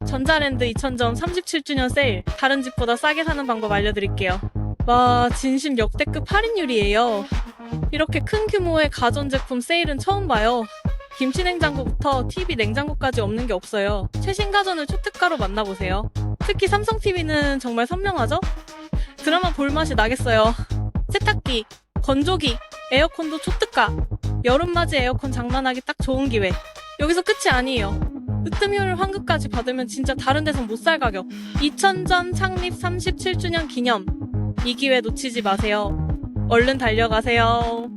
전자랜드 2000점 37주년 세일. 다른 집보다 싸게 사는 방법 알려드릴게요. 와, 진심 역대급 할인율이에요. 이렇게 큰 규모의 가전제품 세일은 처음 봐요. 김치냉장고부터 TV 냉장고까지 없는 게 없어요. 최신 가전을 초특가로 만나보세요. 특히 삼성 TV는 정말 선명하죠? 드라마 볼맛이 나겠어요. 세탁기, 건조기, 에어컨도 초특가. 여름맞이 에어컨 장만하기 딱 좋은 기회. 여기서 끝이 아니에요. 으뜸효율 환급까지 받으면 진짜 다른 데선 못 살 가격. 2000전 창립 37주년 기념. 이 기회 놓치지 마세요. 얼른 달려가세요.